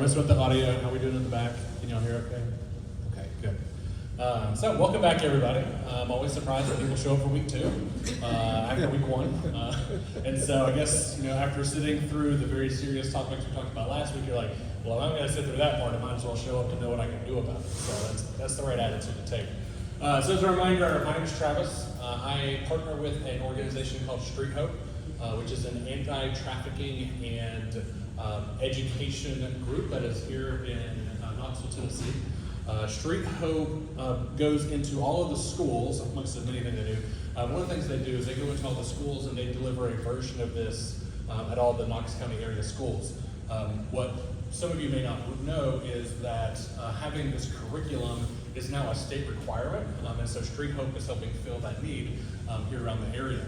mess with the audio. How are we doing in the back? Can y'all hear okay? Okay, good. So welcome back, everybody. I'm always surprised when people show up for week 2 after week 1. And so I guess, after sitting through the very serious topics we talked about last week, you're like, well, I'm going to sit through that part. I might as well show up to know what I can do about it. So that's the right attitude to take. So as a reminder, my name is Travis. I partner with an organization called Street Hope, which is an anti-trafficking and education group that is here in Knoxville, Tennessee. Street Hope goes into all of the schools, amongst the many things they do. One of the things they do is they go into all the schools and they deliver a version of this at all the Knox County area schools. What some of you may not know is that having this curriculum is now a state requirement, and so Street Hope is helping fill that need here around the area.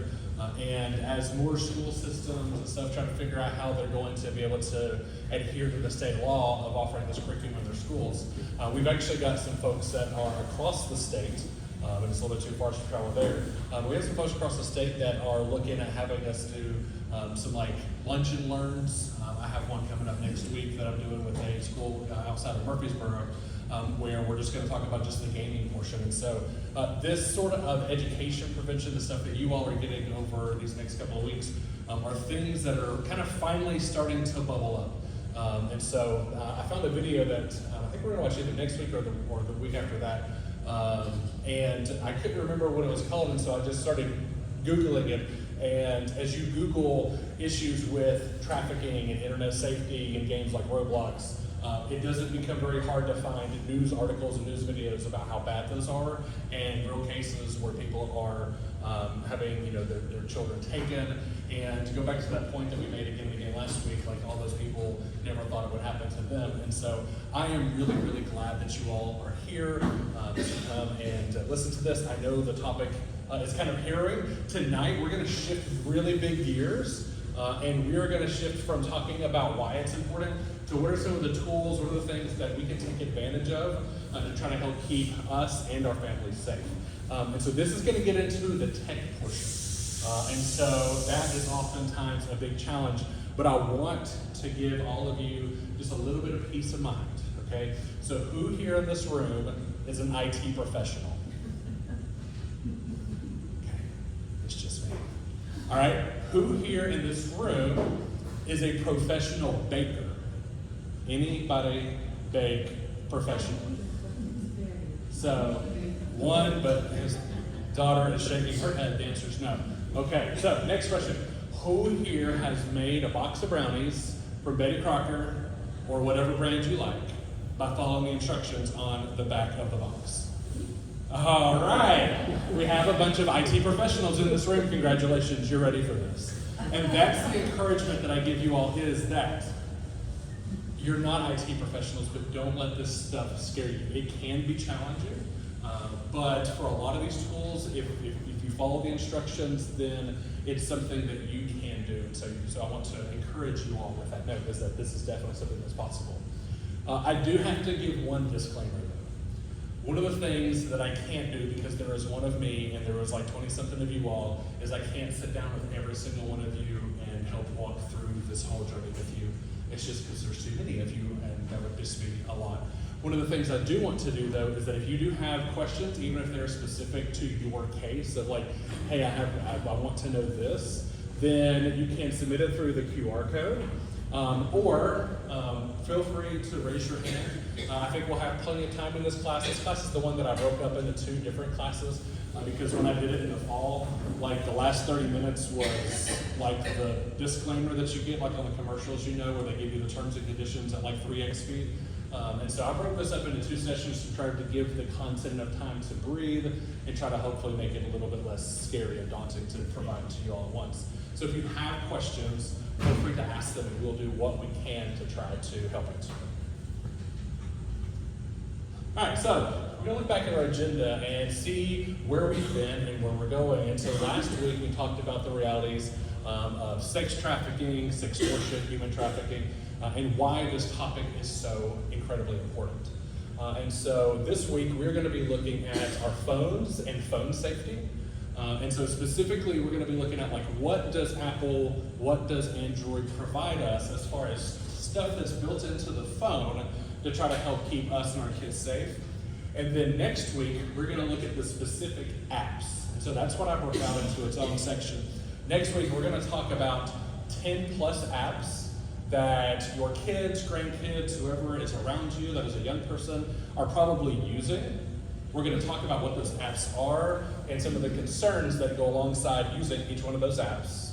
And as more school systems and stuff try to figure out how they're going to be able to adhere to the state law of offering this curriculum in their schools, we've actually got some folks that are across the state, and it's a little bit too far to travel there. We have some folks across the state that are looking at having us do some like lunch and learns. I have one coming up next week that I'm doing with a school outside of Murfreesboro, where we're just going to talk about just the gaming portion. And so this sort of education prevention, the stuff that you all are getting over these next couple of weeks, are things that are kind of finally starting to bubble up. And so I found a video that I think we're going to watch either next week or the week after that. And I couldn't remember what it was called, and so I just started Googling it. And as you Google issues with trafficking and internet safety and games like Roblox, it doesn't become very hard to find news articles and news videos about how bad those are, and real cases where people are having their children taken. And to go back to that point that we made again and again last week, like all those people never thought it would happen to them. And so I am really, really glad that you all are here to come and listen to this. I know the topic is kind of harrowing. Tonight we're going to shift really big gears, and we are going to shift from talking about why it's important to what are some of the tools, what are the things that we can take advantage of to try to help keep us and our families safe. And so this is going to get into the tech portion. And so that is oftentimes a big challenge, but I want to give all of you just a little bit of peace of mind, okay? So who here in this room is an IT professional? Okay, it's just me. All right, who here in this room is a professional baker? Anybody bake professionally? So one, but his daughter is shaking her head. The answer is no. Okay, so next question. Who here has made a box of brownies from Betty Crocker or whatever brand you like by following the instructions on the back of the box? All right, we have a bunch of IT professionals in this room. Congratulations, you're ready for this. And that's the encouragement that I give you all, is that you're not IT professionals, but don't let this stuff scare you. It can be challenging, but for a lot of these tools, if you follow the instructions, then it's something that you can do. And so I want to encourage you all with that note, is that this is definitely something that's possible. I do have to give one disclaimer though. One of the things that I can't do, because there is one of me and there was like 20-something of you all, is I can't sit down with every single one of you and help walk through this whole journey with you. It's just because there's too many of you, and that would just be a lot. One of the things I do want to do, though, is that if you do have questions, even if they're specific to your case, of like, hey, I want to know this, then you can submit it through the QR code, or feel free to raise your hand. I think we'll have plenty of time in this class. This class is the one that I broke up into 2 different classes, because when I did it in the fall, like the last 30 minutes was like the disclaimer that you get like on the commercials, where they give you the terms and conditions at like 3x speed. And so I broke this up into 2 sessions to try to give the content enough time to breathe and try to hopefully make it a little bit less scary and daunting to provide to you all at once. So if you have questions, feel free to ask them, and we'll do what we can to try to help answer them. All right, so we're going to look back at our agenda and see where we've been and where we're going. And so last week we talked about the realities of sex trafficking, sextortion, human trafficking, and why this topic is so incredibly important. And so this week we're going to be looking at our phones and phone safety. And so specifically we're going to be looking at like what does Apple, what does Android provide us as far as stuff that's built into the phone to try to help keep us and our kids safe. And then next week, we're going to look at the specific apps. And so that's what I broke out into its own section. Next week, we're going to talk about 10 plus apps that your kids, grandkids, whoever is around you that is a young person are probably using. We're going to talk about what those apps are and some of the concerns that go alongside using each one of those apps.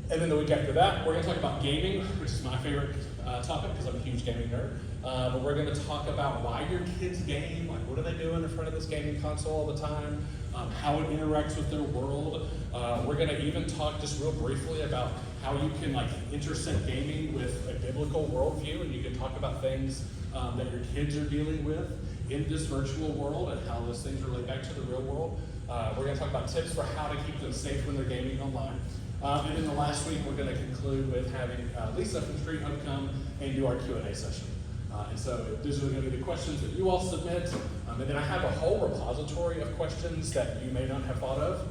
And then the week after that, we're going to talk about gaming, which is my favorite topic because I'm a huge gaming nerd. But we're going to talk about why your kids game, like what are they doing in front of this gaming console all the time, how it interacts with their world. We're going to even talk just real briefly about how you can like intersect gaming with a biblical worldview, and you can talk about things that your kids are dealing with in this virtual world and how those things relate back to the real world. We're going to talk about tips for how to keep them safe when they're gaming online. And then the last week, we're going to conclude with having Lisa from Street Hope come and do our Q&A session. And so these are going to be the questions that you all submit. And then I have a whole repository of questions that you may not have thought of.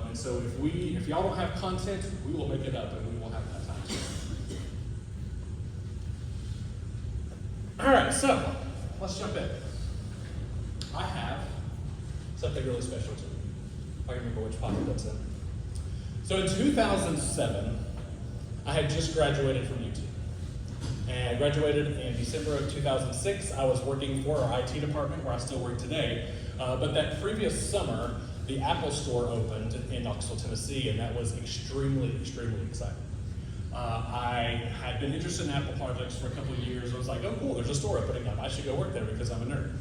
And so if y'all don't have content, we will make it up and we will have that time. All right, so let's jump in. I have something really special to me. I can remember which pocket that's in. So in 2007, I had just graduated from UT. And I graduated in December of 2006. I was working for our IT department, where I still work today. But that previous summer, the Apple Store opened in Knoxville, Tennessee, and that was extremely, extremely exciting. I had been interested in Apple projects for a couple of years. I was like, oh cool, there's a store opening up. I should go work there because I'm a nerd.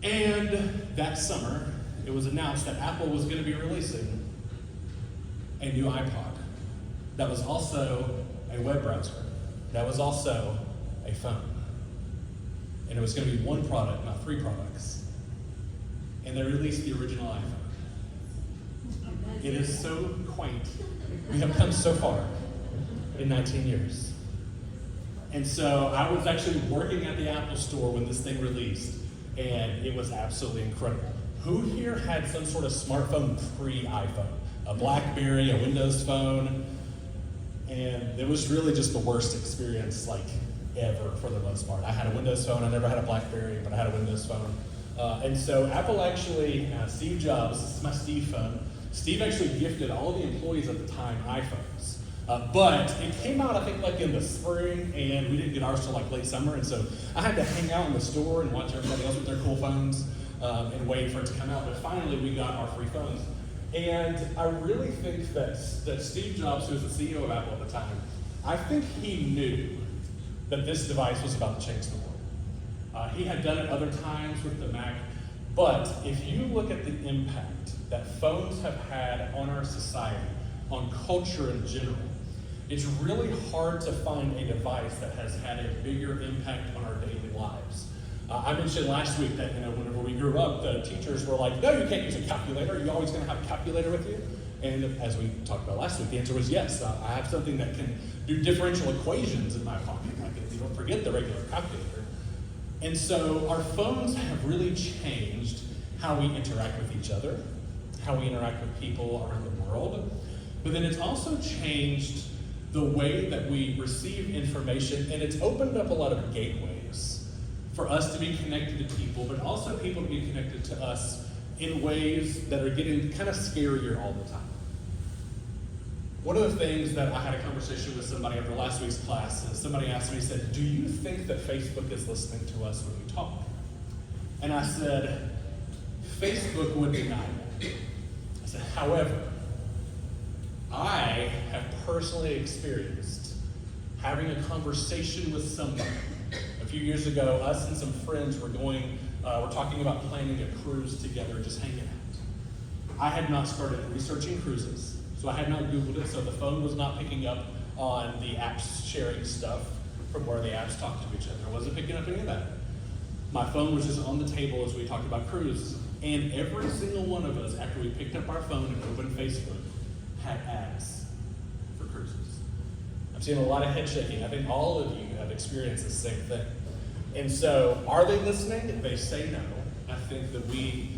And that summer, it was announced that Apple was going to be releasing a new iPod that was also a web browser, that was also a phone. And it was going to be one product, not three products. And they released the original iPhone. It is so quaint. We have come so far in 19 years. And so I was actually working at the Apple Store when this thing released, and it was absolutely incredible. Who here had some sort of smartphone pre-iPhone? A BlackBerry, a Windows phone, and it was really just the worst experience like ever for the most part. I had a Windows phone, I never had a BlackBerry, but I had a Windows phone. And so Apple actually, Steve Jobs, this is my Steve phone, Steve actually gifted all the employees at the time iPhones. But it came out, I think, like in the spring, and we didn't get ours till like late summer, and so I had to hang out in the store and watch everybody else with their cool phones and wait for it to come out, but finally we got our free phones. And I really think that Steve Jobs, who was the CEO of Apple at the time, I think he knew that this device was about to change the world. He had done it other times with the Mac, but if you look at the impact that phones have had on our society, on culture in general, it's really hard to find a device that has had a bigger impact on our daily lives. I mentioned last week that whenever we grew up, the teachers were like, no, you can't use a calculator. Are you always going to have a calculator with you? And as we talked about last week, the answer was yes. I have something that can do differential equations in my pocket. You don't forget the regular calculator. And so our phones have really changed how we interact with each other, how we interact with people around the world. But then it's also changed the way that we receive information, and it's opened up a lot of gateways for us to be connected to people, but also people to be connected to us in ways that are getting kind of scarier all the time. One of the things that I had a conversation with somebody after last week's class, and somebody asked me, said, do you think that Facebook is listening to us when we talk? And I said, Facebook would deny that. I said, however, I have personally experienced having a conversation with somebody. A few years ago, us and some friends were talking about planning a cruise together, just hanging out. I had not started researching cruises, so I had not Googled it, so the phone was not picking up on the apps sharing stuff from where the apps talk to each other. I wasn't picking up any of that. My phone was just on the table as we talked about cruises, and every single one of us, after we picked up our phone and opened Facebook, had ads for cruises. I'm seeing a lot of head shaking. I think all of you have experienced the same thing. And so, are they listening? They say no. I think that we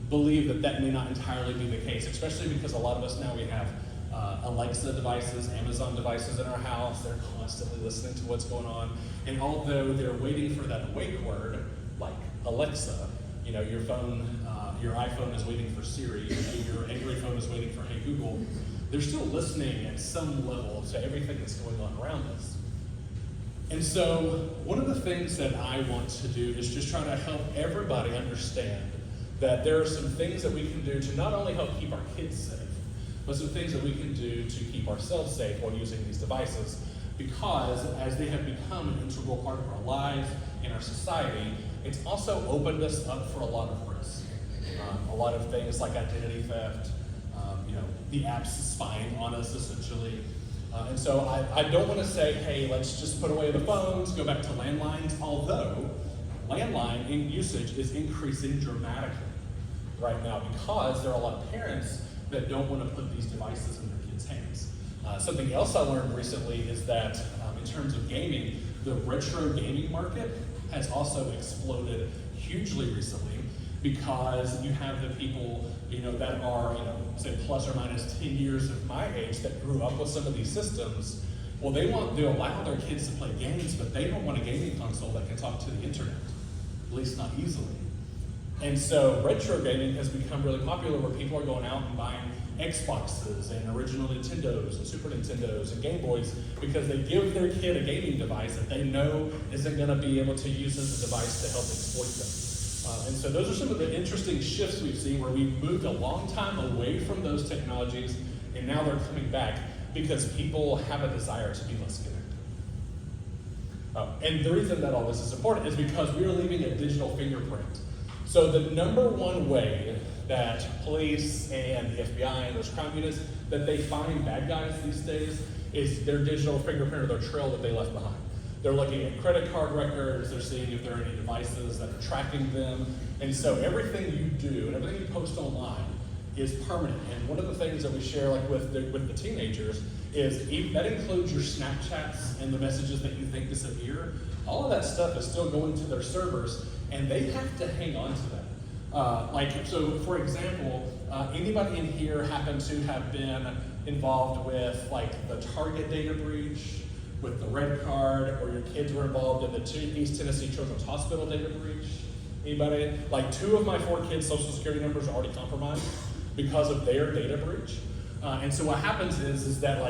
believe that that may not entirely be the case, especially because a lot of us now, we have Alexa devices, Amazon devices in our house. They're constantly listening to what's going on. And although they're waiting for that awake word, like Alexa, your phone, your iPhone is waiting for Siri, your Android phone is waiting for Hey Google, they're still listening at some level to everything that's going on around us. And so one of the things that I want to do is just try to help everybody understand that there are some things that we can do to not only help keep our kids safe, but some things that we can do to keep ourselves safe while using these devices, because as they have become an integral part of our lives and our society, it's also opened us up for a lot of risk. A lot of things like identity theft, the apps spying on us essentially. And so I don't want to say, hey, let's just put away the phones, go back to landlines, although landline in usage is increasing dramatically right now because there are a lot of parents that don't want to put these devices in their kids' hands. Something else I learned recently is that in terms of gaming, the retro gaming market has also exploded hugely recently because you have the people that are say plus or minus 10 years of my age that grew up with some of these systems. Well, they allow their kids to play games, but they don't want a gaming console that can talk to the internet, at least not easily. And so retro gaming has become really popular where people are going out and buying Xboxes and original Nintendos and Super Nintendos and Game Boys because they give their kid a gaming device that they know isn't going to be able to use as a device to help exploit them. And so those are some of the interesting shifts we've seen where we've moved a long time away from those technologies and now they're coming back because people have a desire to be less connected. And the reason that all this is important is because we are leaving a digital fingerprint. So the number one way that police and the FBI and those crime units, that they find bad guys these days is their digital fingerprint or their trail that they left behind. They're looking at credit card records, they're seeing if there are any devices that are tracking them. And so everything you do and everything you post online is permanent. And one of the things that we share with the teenagers is that includes your Snapchats and the messages that you think disappear. All of that stuff is still going to their servers and they have to hang on to that. So for example, anybody in here happen to have been involved with the Target data breach, with the Red Card, or your kids were involved in the East Tennessee Children's Hospital data breach? Anybody? 2 of my 4 kids' social security numbers are already compromised because of their data breach. And so what happens is that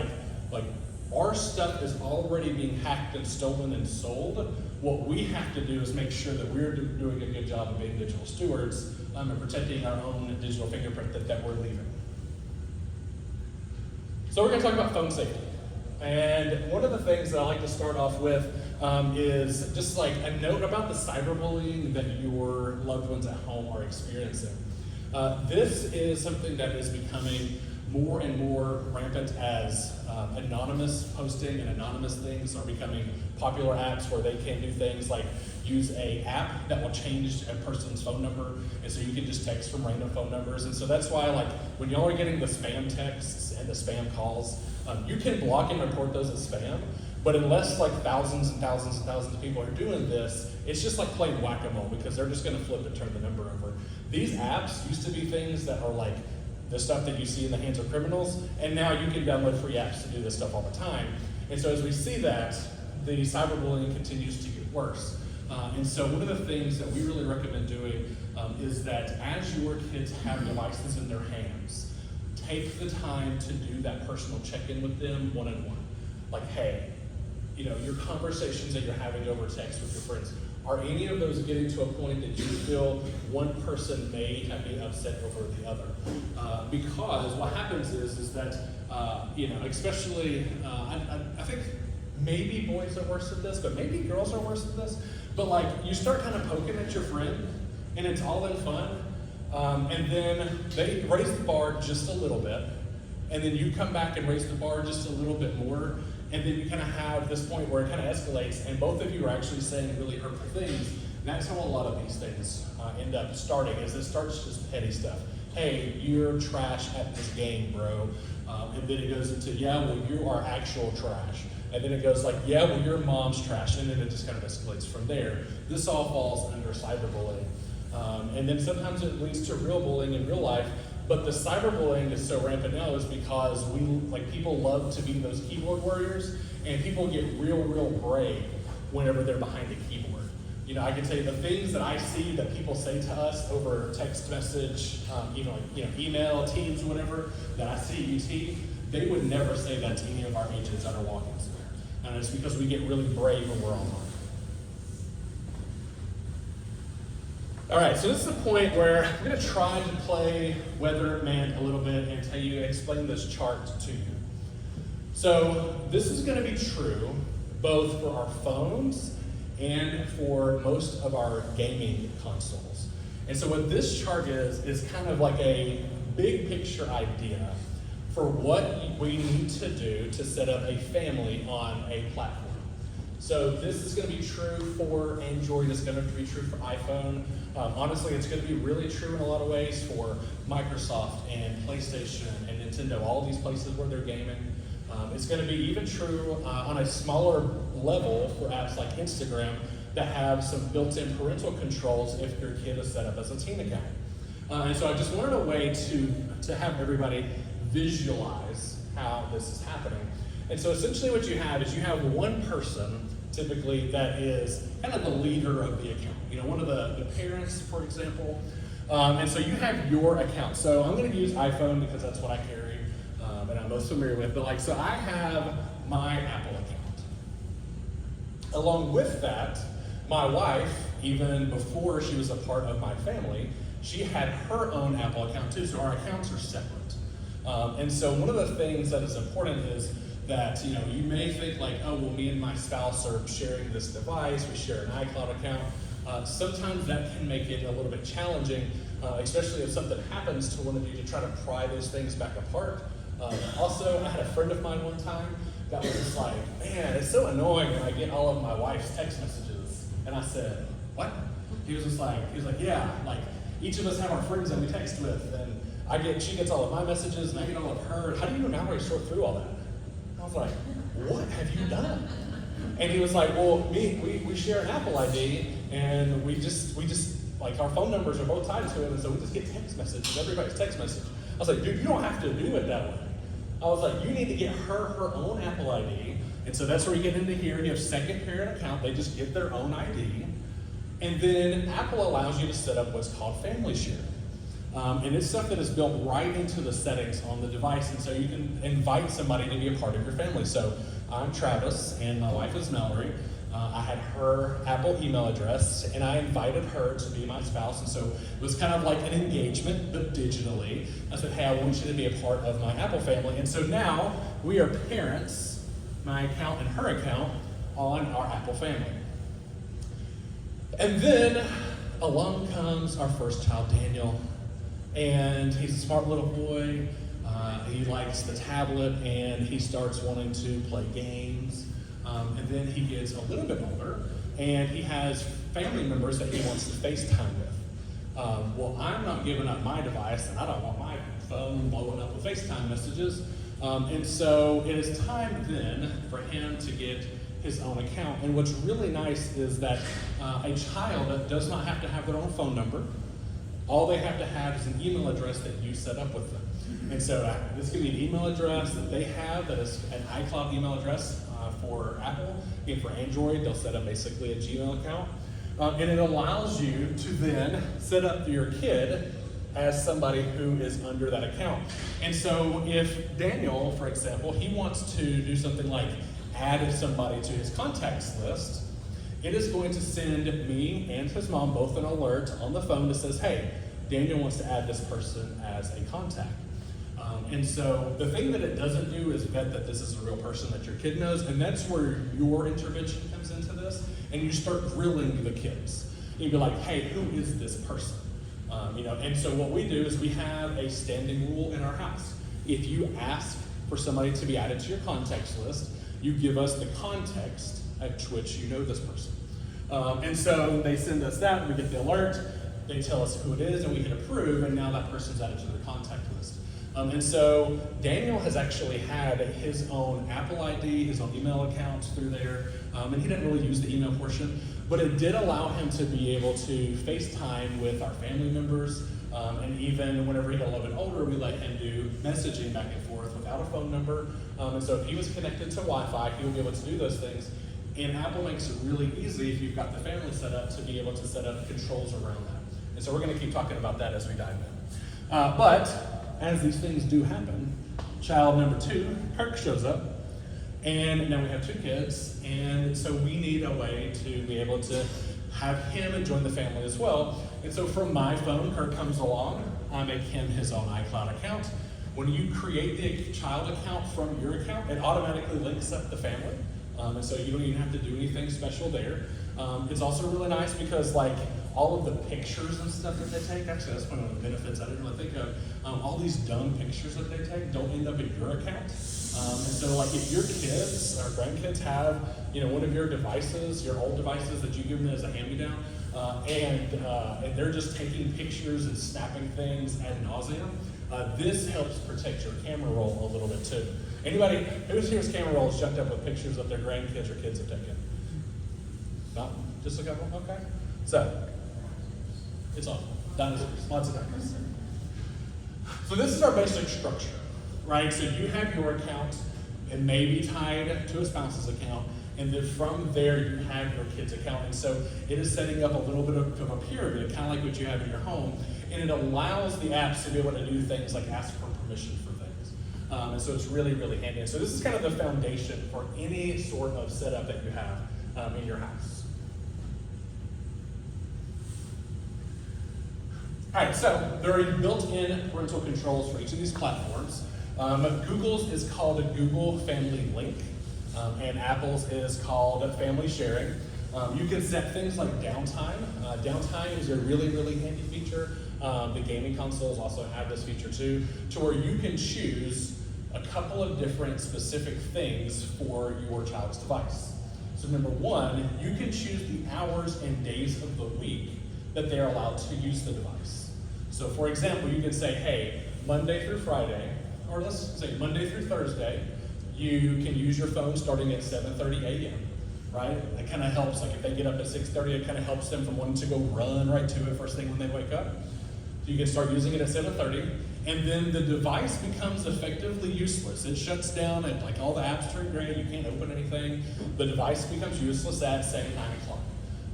our stuff is already being hacked and stolen and sold. What we have to do is make sure that we're doing a good job of being digital stewards and protecting our own digital fingerprint that we're leaving. So we're going to talk about phone safety. And one of the things that I like to start off with is just a note about the cyberbullying that your loved ones at home are experiencing. This is something that is becoming more and more rampant as anonymous posting and anonymous things are becoming popular apps where they can do things like use an app that will change a person's phone number, and so you can just text from random phone numbers. And so that's why when y'all are getting the spam texts and the spam calls, you can block and report those as spam, but unless thousands and thousands and thousands of people are doing this, it's just like playing whack-a-mole because they're just going to flip and turn the number over. These apps used to be things that are the stuff that you see in the hands of criminals, and now you can download free apps to do this stuff all the time. And so as we see that, the cyberbullying continues to get worse. And so one of the things that we really recommend doing is that as your kids have devices in their hands, take the time to do that personal check-in with them one-on-one. Hey, your conversations that you're having over text with your friends, are any of those getting to a point that you feel one person may have been upset over the other? Because what happens is that, especially, I think maybe boys are worse at this, but maybe girls are worse at this. But you start kind of poking at your friend, and it's all in fun, and then they raise the bar just a little bit, and then you come back and raise the bar just a little bit more, and then you kind of have this point where it kind of escalates, and both of you are actually saying really hurtful things. And that's how a lot of these things end up starting, is it starts just petty stuff. Hey, you're trash at this game, bro. And then it goes into, yeah, well, you are actual trash. And then it goes yeah, well, your mom's trash. And then it just kind of escalates from there. This all falls under cyberbullying. And then sometimes it leads to real bullying in real life, But the cyberbullying is so rampant now is because people love to be those keyboard warriors, and people get real brave whenever they're behind a keyboard. You know, I can tell you the things that I see that people say to us over text message, email, Teams, whatever, that I see UT, they would never say that to any of our agents that are walking through there. And it's because we get really brave when we're online. All right, so this is the point where I'm going to try to play weatherman a little bit and explain this chart to you. So this is going to be true both for our phones and for most of our gaming consoles. And so what this chart is kind of like a big picture idea for what we need to do to set up a family on a platform. So this is going to be true for Android, it's going to be true for iPhone. Honestly, it's going to be really true in a lot of ways for Microsoft and PlayStation and Nintendo, all these places where they're gaming. It's going to be even true on a smaller level for apps like Instagram that have some built-in parental controls if your kid is set up as a teen account. And so I just wanted a way to have everybody visualize how this is happening. And so essentially what you have is you have one person typically that is kind of the leader of the account. You know, one of the parents, for example. And so you have your account. So I'm going to use iPhone because that's what I carry and I'm most familiar with. But so I have my Apple account. Along with that, my wife, even before she was a part of my family, she had her own Apple account too. So our accounts are separate. And so one of the things that is important is that, you may think like, oh, well, me and my spouse are sharing this device, we share an iCloud account. Sometimes that can make it a little bit challenging, especially if something happens to one of you to try to pry those things back apart. Also, I had a friend of mine one time that was just like, man, it's so annoying when I get all of my wife's text messages. And I said, what? He was like, yeah, like each of us have our friends that we text with, and she gets all of my messages and I get all of her. How do you know how I sort through all that? I was like, what have you done? And he was like, well, we share an Apple ID, and we just like our phone numbers are both tied to it, and so we just get text messages, everybody's text message. I was like, dude, you don't have to do it that way. I was like, you need to get her own Apple ID, and so that's where we get into here, and you have second parent account, they just get their own ID, and then Apple allows you to set up what's called family share. And it's stuff that is built right into the settings on the device, and so you can invite somebody to be a part of your family. So I'm Travis, and my wife is Mallory. I had her Apple email address, and I invited her to be my spouse, and so it was kind of like an engagement, but digitally. I said, hey, I want you to be a part of my Apple family, and so now we are parents, my account and her account, on our Apple family. And then along comes our first child, Daniel. And he's a smart little boy. He likes the tablet, and he starts wanting to play games. And then he gets a little bit older, and he has family members that he wants to FaceTime with. Well, I'm not giving up my device, and I don't want my phone blowing up with FaceTime messages. And so it is time then for him to get his own account. And what's really nice is that a child does not have to have their own phone number. All they have to have is an email address that you set up with them. And so this can be an email address that they have that is an iCloud email address for Apple. And for Android, they'll set up basically a Gmail account. And it allows you to then set up your kid as somebody who is under that account. And so if Daniel, for example, he wants to do something like add somebody to his contacts list, it is going to send me and his mom both an alert on the phone that says, hey, Daniel wants to add this person as a contact. And so the thing that it doesn't do is vet that this is a real person that your kid knows, and that's where your intervention comes into this, and you start grilling the kids. You'd be like, hey, who is this person? And so what we do is we have a standing rule in our house. If you ask for somebody to be added to your contacts list, you give us the context at which you know this person. And so they send us that, we get the alert, they tell us who it is, and we can approve, and now that person's added to their contact list. And so Daniel has actually had his own Apple ID, his own email account through there, and he didn't really use the email portion, but it did allow him to be able to FaceTime with our family members, And even whenever he got a little bit older, we let him do messaging back and forth without a phone number. And so if he was connected to Wi-Fi, he would be able to do those things. And Apple makes it really easy if you've got the family set up to be able to set up controls around that. And so we're gonna keep talking about that as we dive in. But as these things do happen, child number 2, Kirk, shows up. And now we have 2 kids. And so we need a way to be able to have him join the family as well. And so from my phone, Kirk comes along. I make him his own iCloud account. When you create the child account from your account, it automatically links up the family. And so you don't even have to do anything special there. It's also really nice because like all of the pictures and stuff that they take, actually that's one of the benefits I didn't really think of. All these dumb pictures that they take don't end up in your account. And so like if your kids or grandkids have, one of your devices, your old devices that you give them as a hand-me-down, and they're just taking pictures and snapping things ad nauseum, this helps protect your camera roll a little bit too. Anybody who's here's camera rolls jumped up with pictures of their grandkids or kids have taken? No? Just a couple? Okay. So, it's awful. Dinosaurs. Lots of dinosaurs. So this is our basic structure, right? So you have your account. It may be tied to a spouse's account. And then from there, you have your kid's account. And so it is setting up a little bit of a pyramid, kind of like what you have in your home. And it allows the apps to be able to do things like ask for permission for things. And so it's really, really handy. And so this is kind of the foundation for any sort of setup that you have in your house. All right, so there are built-in parental controls for each of these platforms. Google's is called a Google Family Link, and Apple's is called Family Sharing. You can set things like downtime. Downtime is a really, really handy feature. The gaming consoles also have this feature too, to where you can choose a couple of different specific things for your child's device. So number 1, you can choose the hours and days of the week that they're allowed to use the device. So for example, you can say, hey, Monday through Friday, or let's say Monday through Thursday, you can use your phone starting at 7:30 a.m., right? That kind of helps, like if they get up at 6:30, it kind of helps them from wanting to go run right to it first thing when they wake up. So you can start using it at 7:30, and then the device becomes effectively useless. It shuts down, and like all the apps turn gray, you can't open anything. The device becomes useless at, say, 9 o'clock.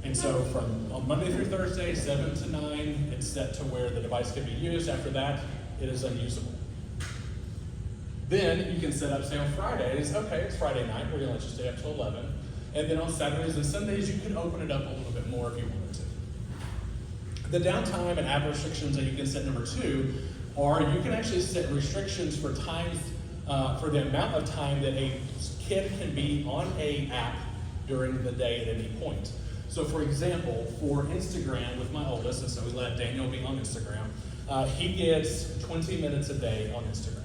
And so from on Monday through Thursday, 7 to 9, it's set to where the device can be used. After that, it is unusable. Then you can set up, say on Fridays, okay, it's Friday night, we're gonna let you stay up till 11. And then on Saturdays and Sundays, you can open it up a little bit more if you wanted to. The downtime and app restrictions that you can set, number 2, are you can actually set restrictions for times, for the amount of time that a kid can be on a app during the day at any point. So for example, for Instagram with my oldest, and so we let Daniel be on Instagram, he gets 20 minutes a day on Instagram.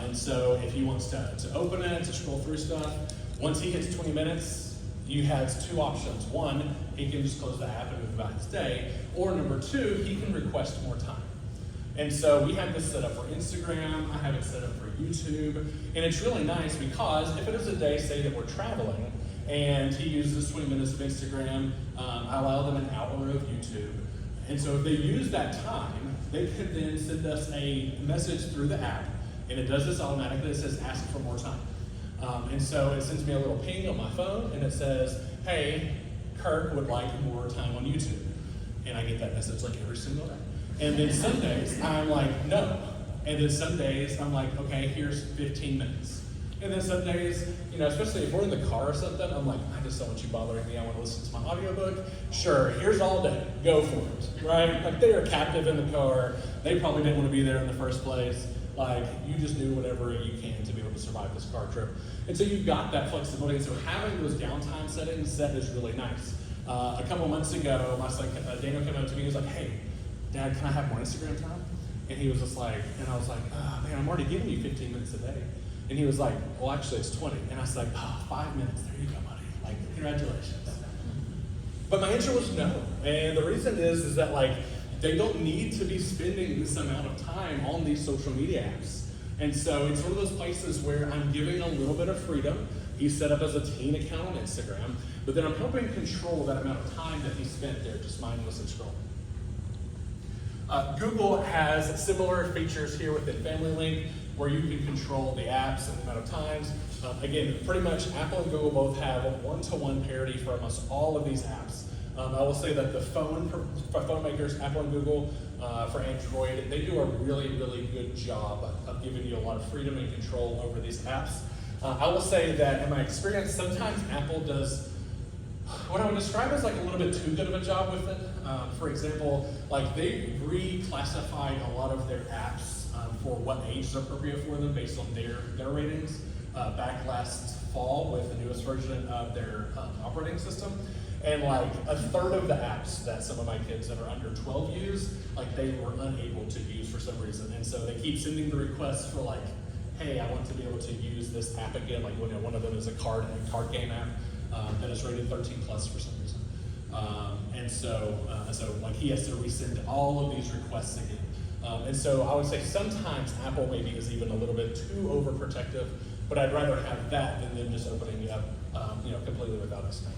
And so if he wants to open it, to scroll through stuff, once he hits 20 minutes, he has 2 options. 1, he can just close the app and move about his day, or number 2, he can request more time. And so we have this set up for Instagram, I have it set up for YouTube, and it's really nice because if it is a day, say that we're traveling, and he uses 20 minutes of Instagram, I allow them an hour of YouTube. And so if they use that time, they could then send us a message through the app, and it does this automatically. It says ask for more time. And so it sends me a little ping on my phone, and it says, hey, Kirk would like more time on YouTube. And I get that message like every single day. And then some days I'm like, no. And then some days I'm like, okay, here's 15 minutes. And then some days, especially if we're in the car or something, I'm like, I just don't want you bothering me. I want to listen to my audiobook. Sure, here's all day. Go for it, right? Like they are captive in the car. They probably didn't want to be there in the first place. Like you just do whatever you can to be able to survive this car trip. And so you've got that flexibility. And so having those downtime settings set is really nice. A couple months ago, my son Daniel came up to me. He was like, hey, Dad, can I have more Instagram time? And he was just like, and I was like, oh man, I'm already giving you 15 minutes a day. And he was like, well, actually it's 20. And I was like, 5 minutes, there you go, buddy. Like, congratulations. But my answer was no. And the reason is that like, they don't need to be spending this amount of time on these social media apps. And so it's one of those places where I'm giving a little bit of freedom. He's set up as a teen account on Instagram, but then I'm helping control that amount of time that he spent there just mindlessly scrolling. Google has similar features here within Family Link where you can control the apps and the amount of times. Again, pretty much Apple and Google both have a one-to-one parity for almost all of these apps. I will say that the phone makers, Apple and Google, for Android, they do a really, really good job of giving you a lot of freedom and control over these apps. I will say that in my experience, sometimes Apple does what I would describe as like a little bit too good of a job with it. For example, like they reclassified a lot of their apps for what age is appropriate for them based on their ratings back last fall with the newest version of their operating system. And like a third of the apps that some of my kids that are under 12 use, like they were unable to use for some reason. And so they keep sending the requests for like, hey, I want to be able to use this app again. Like one of them is a card game app that is rated 13 plus for some reason. And so like he has to resend all of these requests again. And so I would say sometimes Apple maybe is even a little bit too overprotective, but I'd rather have that than them just opening it up, completely without us knowing.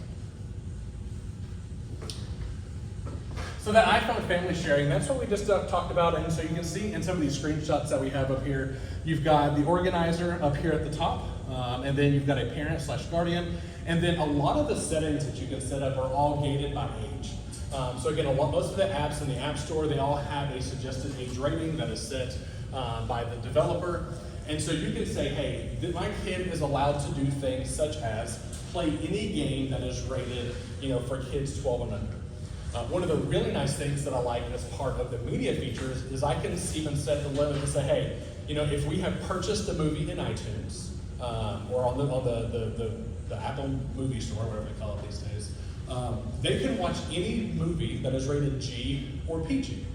So that iPhone family sharing, that's what we just talked about. And so you can see in some of these screenshots that we have up here, you've got the organizer up here at the top, and then you've got a parent/guardian, and then a lot of the settings that you can set up are all gated by age. So again, most of the apps in the App Store, they all have a suggested age rating that is set by the developer. And so you can say, hey, my kid is allowed to do things such as play any game that is rated, for kids 12 and under. One of the really nice things that I like as part of the media features is I can even set the limit and say, hey, if we have purchased a movie in iTunes or on the Apple movie store, whatever they call it these days, they can watch any movie that is rated G or PG.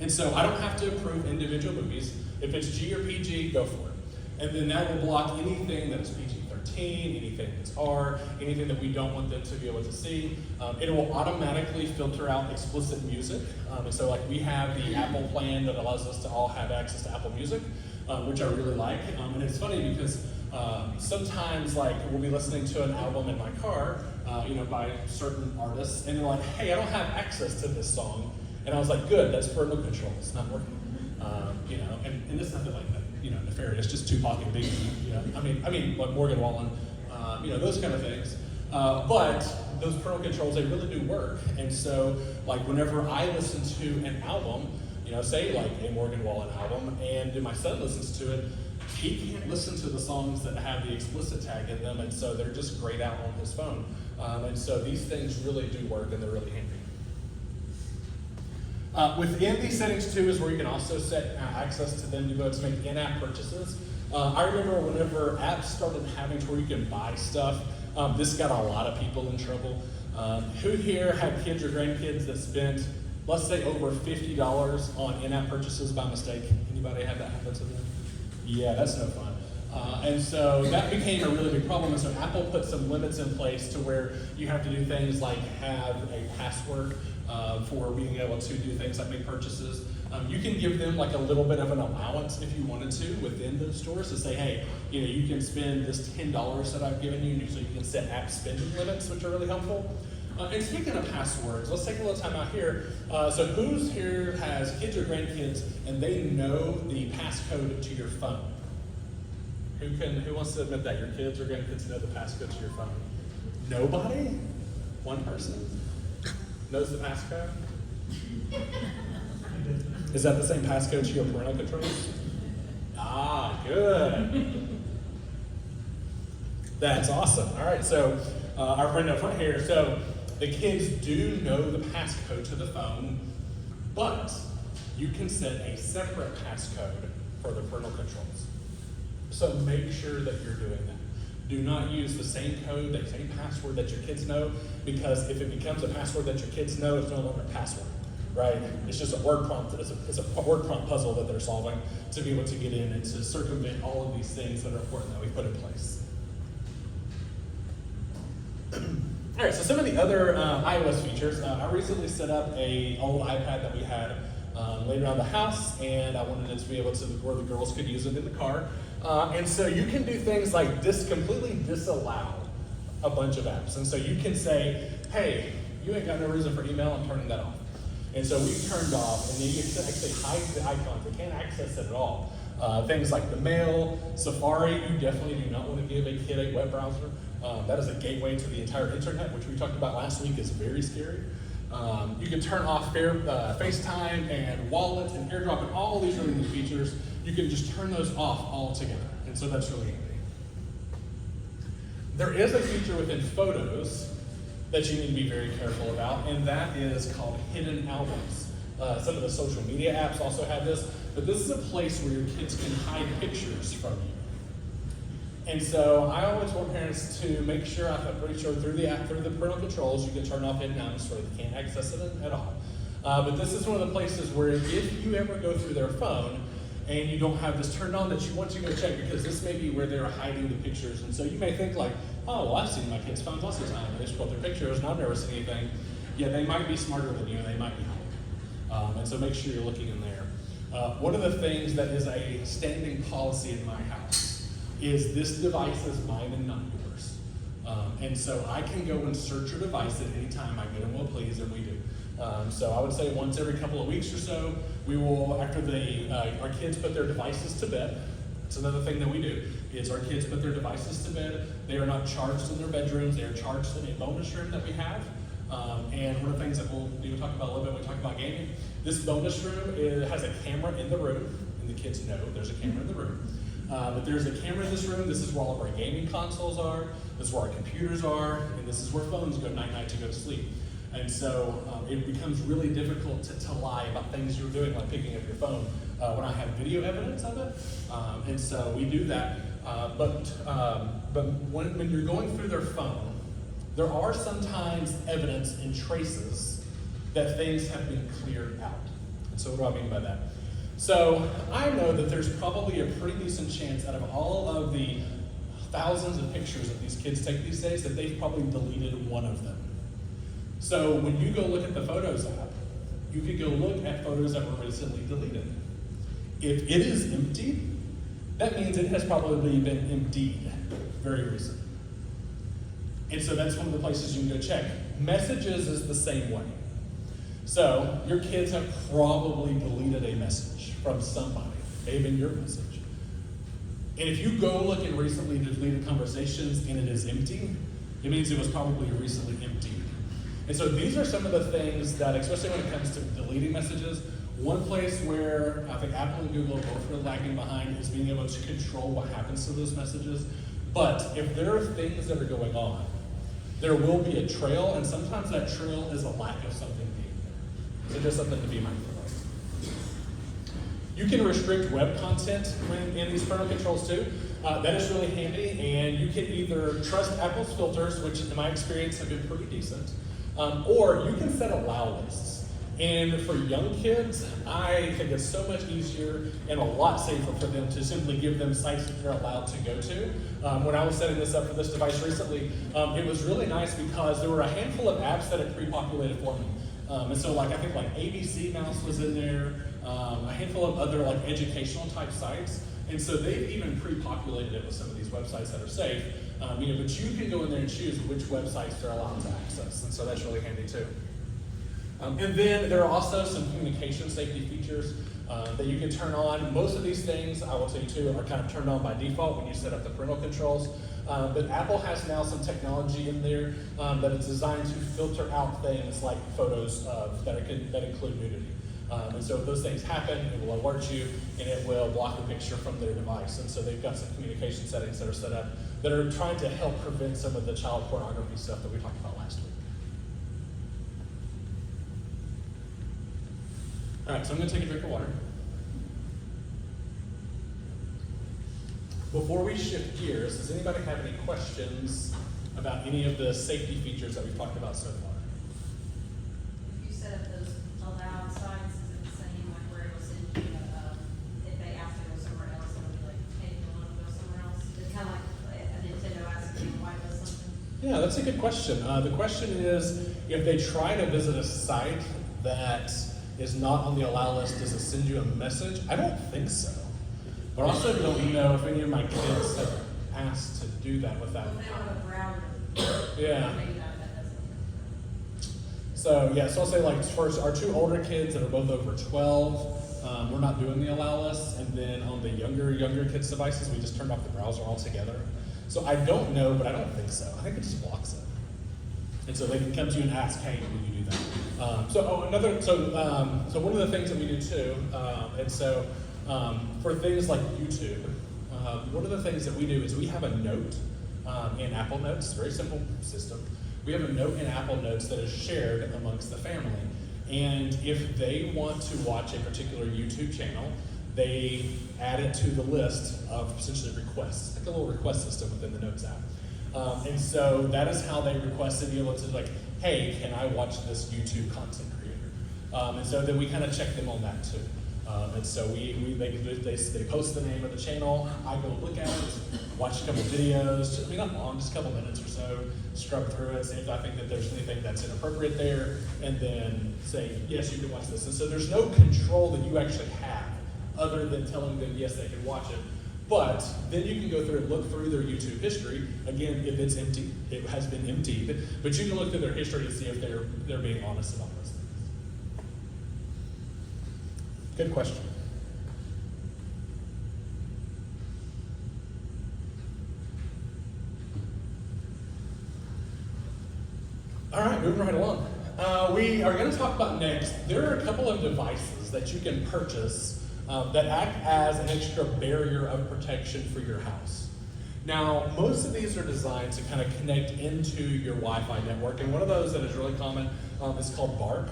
And so I don't have to approve individual movies. If it's G or PG, go for it. And then that will block anything that is PG-13, anything that's R, anything that we don't want them to be able to see. It will automatically filter out explicit music. And so like we have the Apple plan that allows us to all have access to Apple Music, which I really like. And it's funny because sometimes like we'll be listening to an album in my car, by certain artists, and they're like, hey, I don't have access to this song. And I was like, good, that's parental control, it's not working. And it's nothing like that, nefarious, just Tupac and Biggie, I mean, like Morgan Wallen, those kind of things. But those parental controls, they really do work. And so, like, whenever I listen to an album, say like a Morgan Wallen album, and my son listens to it, he can't listen to the songs that have the explicit tag in them, and so they're just grayed out on his phone. And so these things really do work, and they're really handy. Within these settings too is where you can also set access to them to be able to make in-app purchases. I remember whenever apps started having to where you can buy stuff, this got a lot of people in trouble. Who here had kids or grandkids that spent, let's say, over $50 on in-app purchases by mistake? Anybody have that happen to them? Yeah, that's no fun. And so that became a really big problem. And so Apple put some limits in place to where you have to do things like have a password for being able to do things like make purchases. You can give them like a little bit of an allowance if you wanted to within the stores to say, hey, you can spend this $10 that I've given you, so you can set app spending limits, which are really helpful. And speaking of passwords, let's take a little time out here. So who's here has kids or grandkids and they know the passcode to your phone? Who wants to admit that your kids or grandkids know the passcode to your phone? Nobody? One person knows the passcode? Is that the same passcode to your parental controls? Ah, good. That's awesome. All right, so our friend up front here. So the kids do know the passcode to the phone, but you can set a separate passcode for the parental controls. So make sure that you're doing that. Do not use the same code, the same password that your kids know, because if it becomes a password that your kids know, it's no longer a password, right? It's just a word prompt. It's a word prompt puzzle that they're solving to be able to get in and to circumvent all of these things that are important that we put in place. All right, so some of the other iOS features. I recently set up an old iPad that we had laying around the house, and I wanted it to be able to where the girls could use it in the car. And so you can do things like completely disallow a bunch of apps. And so you can say, hey, you ain't got no reason for email, I'm turning that off. And so we've turned off, and then you can actually hide the icons. They can't access it at all. Things like the mail, Safari, you definitely do not want to give a kid a web browser. That is a gateway to the entire internet, which we talked about last week is very scary. You can turn off FaceTime and Wallet and AirDrop and all these really neat features. You can just turn those off altogether, and so that's really handy. There is a feature within Photos that you need to be very careful about, and that is called Hidden Albums. Some of the social media apps also have this, but this is a place where your kids can hide pictures from you. And so I always want parents to make sure, I'm pretty sure through the app, through the parental controls, you can turn off Hidden Albums so they can't access it at all. But this is one of the places where if you ever go through their phone and you don't have this turned on, that you want to go check, because this may be where they're hiding the pictures. And so you may think like, oh, well, I've seen my kids' phones lots of time, and they scroll their pictures, and I've never seen anything. Yeah, they might be smarter than you, and they might be hiding. And so make sure you're looking in there. One of the things that is a standing policy in my house is this device is mine and not yours. And so I can go and search your device at any time I get them, well please, and we do. So I would say once every couple of weeks or so, we will, after our kids put their devices to bed, it's another thing that we do, is our kids put their devices to bed. They are not charged in their bedrooms, they are charged in a bonus room that we have. And one of the things that we'll talk about a little bit when we talk about gaming, this bonus room has a camera in the room, and the kids know there's a camera in the room. But there's a camera in this room. This is where all of our gaming consoles are. This is where our computers are. And this is where phones go night to go to sleep. And so it becomes really difficult to lie about things you're doing, like picking up your phone, when I have video evidence of it. And so we do that. But when you're going through their phone, there are sometimes evidence and traces that things have been cleared out. And so what do I mean by that? So I know that there's probably a pretty decent chance out of all of the thousands of pictures that these kids take these days that they've probably deleted one of them. So when you go look at the Photos app, you could go look at photos that were recently deleted. If it is empty, that means it has probably been emptied very recently. And so that's one of the places you can go check. Messages is the same way. So your kids have probably deleted a message from somebody, maybe your message. And if you go look in recently deleted conversations and it is empty, it means it was probably recently emptied. And so these are some of the things that, especially when it comes to deleting messages, one place where I think Apple and Google are both really lagging behind is being able to control what happens to those messages. But if there are things that are going on, there will be a trail, and sometimes that trail is a lack of something being there. So just something to be mindful of. You can restrict web content in these parental controls too. That is really handy, and you can either trust Apple's filters, which in my experience have been pretty decent, or you can set allow lists. And for young kids, I think it's so much easier and a lot safer for them to simply give them sites that they're allowed to go to. When I was setting this up for this device recently, it was really nice because there were a handful of apps that had pre-populated for me. And so I think ABC Mouse was in there, a handful of other educational type sites. And so they've even pre-populated it with some of these websites that are safe. But you can go in there and choose which websites they're allowed to access. And so that's really handy too. And then there are also some communication safety features that you can turn on. Most of these things, I will tell you too, are kind of turned on by default when you set up the parental controls. But Apple has now some technology in there that is designed to filter out things like photos that include nudity. And so if those things happen, it will alert you and it will block the picture from their device. And so they've got some communication settings that are set up that are trying to help prevent some of the child pornography stuff that we talked about last week. All right, so I'm going to take a drink of water. Before we shift gears, does anybody have any questions about any of the safety features that we've talked about so far? If you set up those allowed sites, is it the same where it will send you, if they ask to go somewhere else, it'll be hey, you want to go somewhere else? It's kind of like a Nintendo asking you to wipe us something. Yeah, that's a good question. The question is, if they try to visit a site that is not on the allow list, does it send you a message? I don't think so. But I also don't know if any of my kids have asked to do that without. Well, they don't have a browser. Yeah. Maybe that doesn't. So yeah, so I'll say like first, our two older kids that are both over 12, we're not doing the allow list, and then on the younger kids' devices, we just turned off the browser altogether. So I don't know, but I don't think so. I think it just blocks it. And so they can come to you and ask, hey, will you do that? So one of the things that we do too, for things like YouTube, one of the things that we do is we have a note in Apple Notes, very simple system. We have a note in Apple Notes that is shared amongst the family. And if they want to watch a particular YouTube channel, they add it to the list of essentially requests, like a little request system within the Notes app. And so that is how they request to be able to like, hey, can I watch this YouTube content creator? And so then we kind of check them on that too. And so they post the name of the channel, I go look at it, watch a couple videos, I mean not long, just a couple minutes or so, scrub through it, see if I think that there's anything that's inappropriate there, and then say, yes, you can watch this. And so there's no control that you actually have other than telling them, yes, they can watch it. But then you can go through and look through their YouTube history. Again, if it's empty, it has been emptied, but you can look through their history to see if they're being honest about those things. Good question. All right, moving right along. We are going to talk about next, there are a couple of devices that you can purchase that act as an extra barrier of protection for your house. Now, most of these are designed to kind of connect into your Wi-Fi network, and one of those that is really common is called Bark.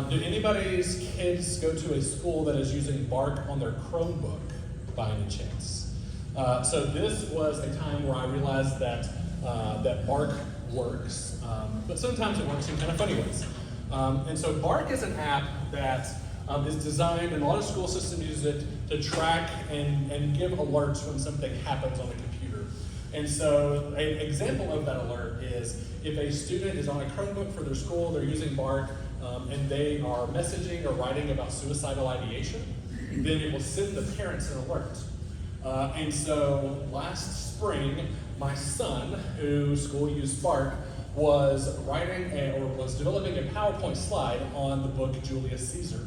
Do anybody's kids go to a school that is using Bark on their Chromebook by any chance? So this was a time where I realized that Bark works, but sometimes it works in kind of funny ways. And so Bark is an app that is designed, and a lot of school systems use it to track and give alerts when something happens on a computer. And so an example of that alert is if a student is on a Chromebook for their school, they're using Bark, and they are messaging or writing about suicidal ideation, then it will send the parents an alert. And so last spring, my son, whose school used Bark, was developing a PowerPoint slide on the book Julius Caesar.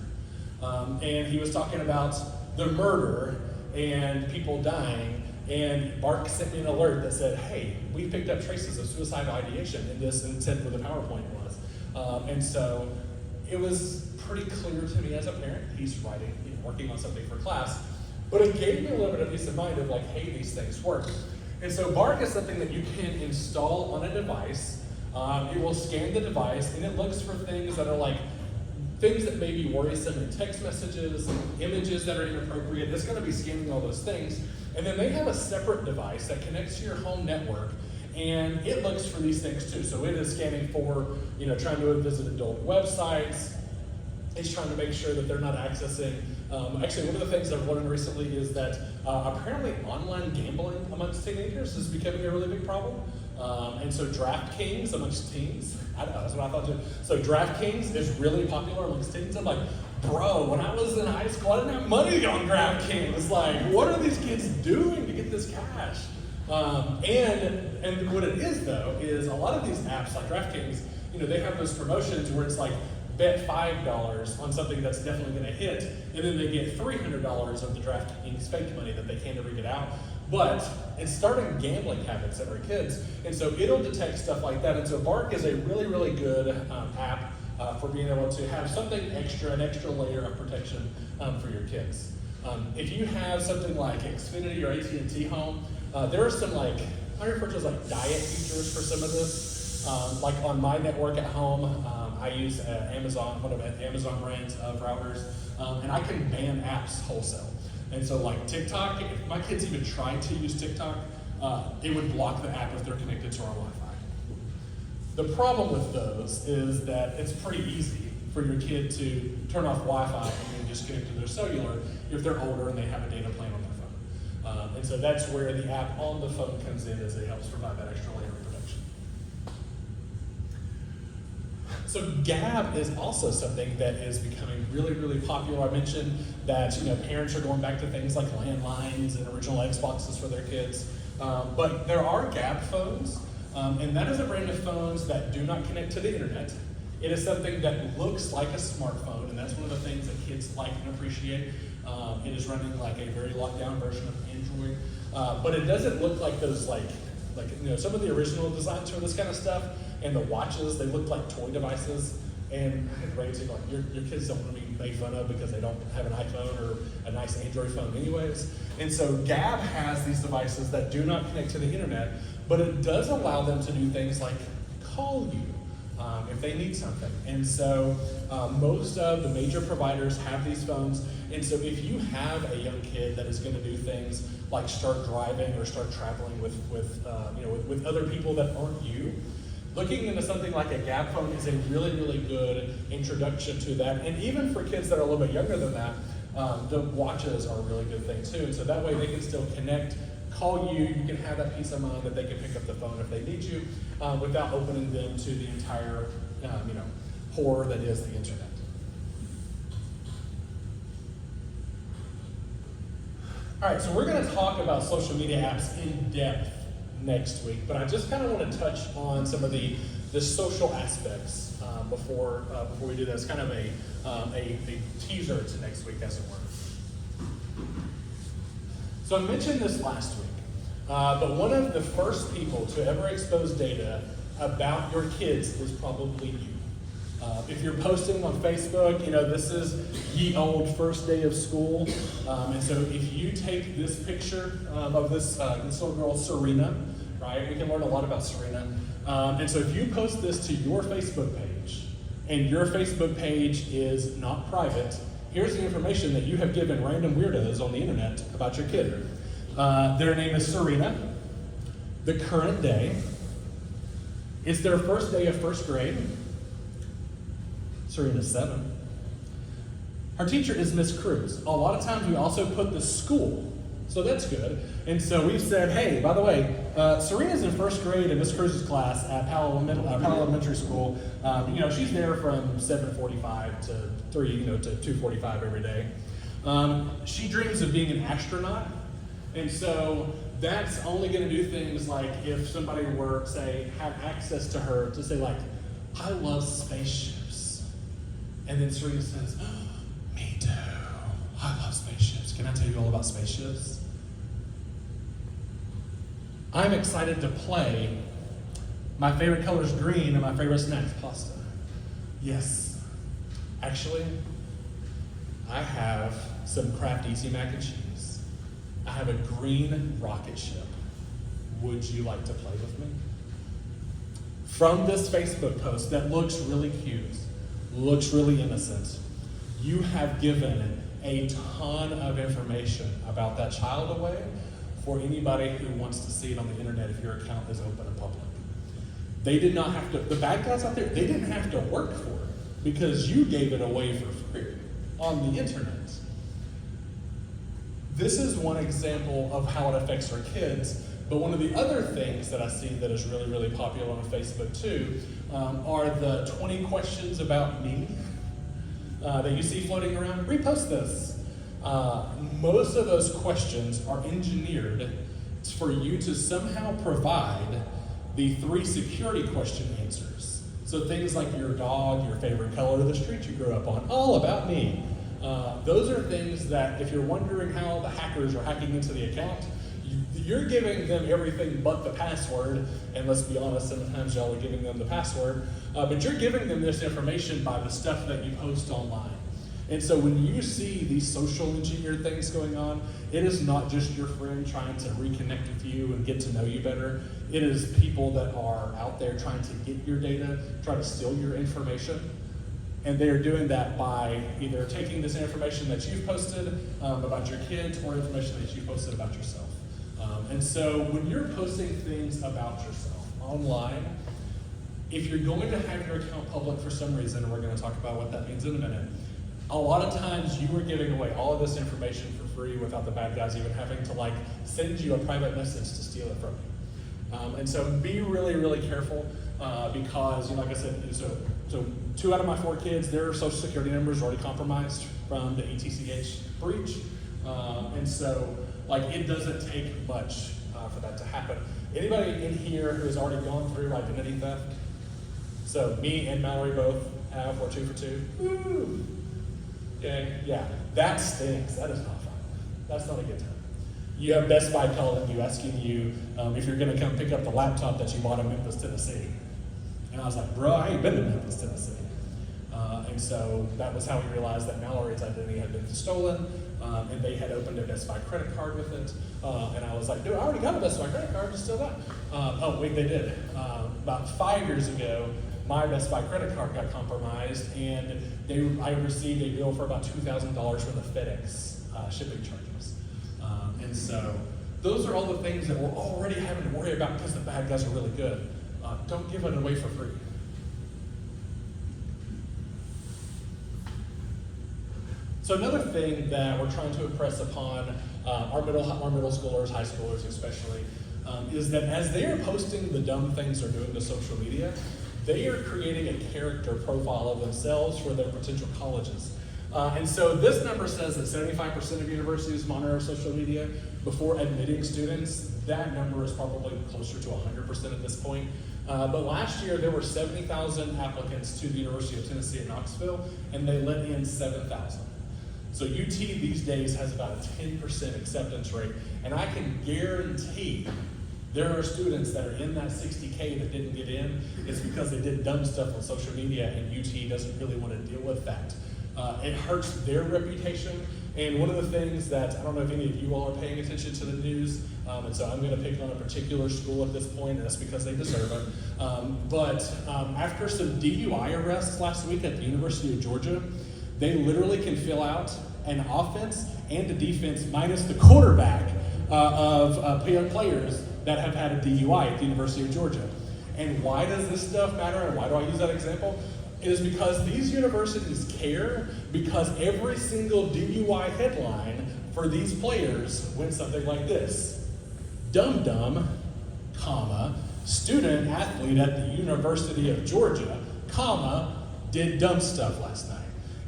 And he was talking about the murder and people dying, and Bark sent me an alert that said, hey, we picked up traces of suicidal ideation in this, and said where the PowerPoint was. And so it was pretty clear to me as a parent, he's writing, working on something for class, but it gave me a little bit of peace of mind of like, hey, these things work. And so Bark is something that you can install on a device. It will scan the device, and it looks for things that are like things that may be worrisome in text messages, images that are inappropriate. It's going to be scanning all those things. And then they have a separate device that connects to your home network, and it looks for these things too. So it is scanning for, trying to visit adult websites. It's trying to make sure that they're not accessing. Actually, one of the things I've learned recently is that apparently online gambling amongst teenagers is becoming a really big problem. And so DraftKings amongst teens, I don't know, that's what I thought too. So DraftKings is really popular amongst teens. I'm like, bro, when I was in high school, I didn't have money on DraftKings. Like, what are these kids doing to get this cash? And what it is though, is a lot of these apps like DraftKings, they have those promotions where it's like, bet $5 on something that's definitely going to hit, and then they get $300 of the DraftKings fake money that they can't ever get out. But it's starting gambling habits in our kids, and so it'll detect stuff like that. And so Bark is a really, really good app for being able to have something extra, an extra layer of protection for your kids. If you have something like Xfinity or AT&T Home, there are some I refer to as diet features for some of this. Like on my network at home, I use Amazon, one of Amazon brands of routers, and I can ban apps wholesale. And so like TikTok, if my kids even tried to use TikTok, it would block the app if they're connected to our Wi-Fi. The problem with those is that it's pretty easy for your kid to turn off Wi-Fi and then just connect to their cellular if they're older and they have a data plan on their phone. And so that's where the app on the phone comes in, as it helps provide that extra layer of protection. So Gab is also something that is becoming really, really popular. I mentioned that parents are going back to things like landlines and original Xboxes for their kids. But there are Gab phones, and that is a brand of phones that do not connect to the internet, It is something that looks like a smartphone, and that's one of the things that kids like and appreciate. It is running like a very locked down version of Android, but it doesn't look like those some of the original designs for this kind of stuff, and the watches, they look like toy devices. And I had raised like your kids don't want to be made fun of because they don't have an iPhone or a nice Android phone anyways. And so Gab has these devices that do not connect to the internet, but it does allow them to do things like call you if they need something. And so most of the major providers have these phones. And so if you have a young kid that is going to do things like start driving or start traveling with other people that aren't you, looking into something like a Gab phone is a really, really good introduction to that. And even for kids that are a little bit younger than that, the watches are a really good thing too. And so that way they can still connect, call you, you can have that peace of mind that they can pick up the phone if they need you without opening them to the entire horror that is the internet. All right, so we're going to talk about social media apps in depth next week, but I just kind of want to touch on some of the social aspects before we do this. Kind of a teaser to next week, as it were. So I mentioned this last week, but one of the first people to ever expose data about your kids is probably you. If you're posting on Facebook, this is ye old first day of school. And so if you take this picture of this little girl, Serena, right? We can learn a lot about Serena. And so if you post this to your Facebook page, and your Facebook page is not private, here's the information that you have given random weirdos on the internet about your kid. Their name is Serena. The current day. It's their first day of first grade. Serena's 7. Her teacher is Miss Cruz. A lot of times we also put the school, so that's good. And so we've said, hey, by the way, Serena's in first grade in Miss Cruz's class at Powell Elementary School. She's there from 7:45 to 3, to 2:45 every day. She dreams of being an astronaut, and so that's only going to do things like if somebody were, say, have access to her to say like, I love spaceships. And then Serena says, oh, me too. I love spaceships. Can I tell you all about spaceships? I'm excited to play. My favorite color is green and my favorite snack is pasta. Yes. Actually, I have some Kraft Easy Mac and Cheese. I have a green rocket ship. Would you like to play with me? From this Facebook post that looks really cute, looks really innocent, you have given a ton of information about that child away for anybody who wants to see it on the internet if your account is open and public. They did not have to, the bad guys out there, they didn't have to work for it because you gave it away for free on the internet. This is one example of how it affects our kids, but one of the other things that I see that is really, really popular on Facebook too are the 20 questions about me that you see floating around. Repost this. Most of those questions are engineered for you to somehow provide the 3 security question answers. So things like your dog, your favorite color, the street you grew up on, all about me. Those are things that if you're wondering how the hackers are hacking into the account, you're giving them everything but the password, and let's be honest, sometimes y'all are giving them the password, but you're giving them this information by the stuff that you post online. And so when you see these social engineered things going on, it is not just your friend trying to reconnect with you and get to know you better. It is people that are out there trying to get your data, try to steal your information. And they are doing that by either taking this information that you've posted about your kids or information that you posted about yourself. And so when you're posting things about yourself online, if you're going to have your account public for some reason, and we're going to talk about what that means in a minute, a lot of times you are giving away all of this information for free without the bad guys even having to send you a private message to steal it from you. And so be really, really careful because, like I said, so 2 out of my 4 kids, their social security numbers are already compromised from the ETCH breach. And so it doesn't take much for that to happen. Anybody in here who has already gone through identity theft? So me and Mallory both have, we're 2 for 2. Woo! Okay, yeah, that stinks. That is not fun. That's not a good time. You have Best Buy calling you, asking you if you're gonna come pick up the laptop that you bought in Memphis, Tennessee. And I was like, bro, I ain't been to Memphis, Tennessee. And so that was how we realized that Mallory's identity had been stolen, and they had opened a Best Buy credit card with it. And I was like, dude, I already got a Best Buy credit card, just steal that. Oh, wait, they did. About 5 years ago, my Best Buy credit card got compromised, and I received a bill for about $2,000 for the FedEx shipping charges. And so those are all the things that we're already having to worry about because the bad guys are really good. Don't give it away for free. So another thing that we're trying to impress upon our middle schoolers, high schoolers especially, is that as they are posting the dumb things they're doing to social media, they are creating a character profile of themselves for their potential colleges. And so this number says that 75% of universities monitor social media before admitting students. That number is probably closer to 100% at this point. But last year there were 70,000 applicants to the University of Tennessee at Knoxville, and they let in 7,000. So UT these days has about a 10% acceptance rate, and I can guarantee there are students that are in that 60K that didn't get in. It's because they did dumb stuff on social media, and UT doesn't really want to deal with that. It hurts their reputation, and one of the things that, I don't know if any of you all are paying attention to the news, and so I'm going to pick on a particular school at this point, and that's because they deserve it. But after some DUI arrests last week at the University of Georgia, they literally can fill out an offense and a defense minus the quarterback of players that have had a DUI at the University of Georgia. And why does this stuff matter, and why do I use that example? It is because these universities care, because every single DUI headline for these players went something like this: dum-dum, comma, student athlete at the University of Georgia, comma, did dumb stuff last night.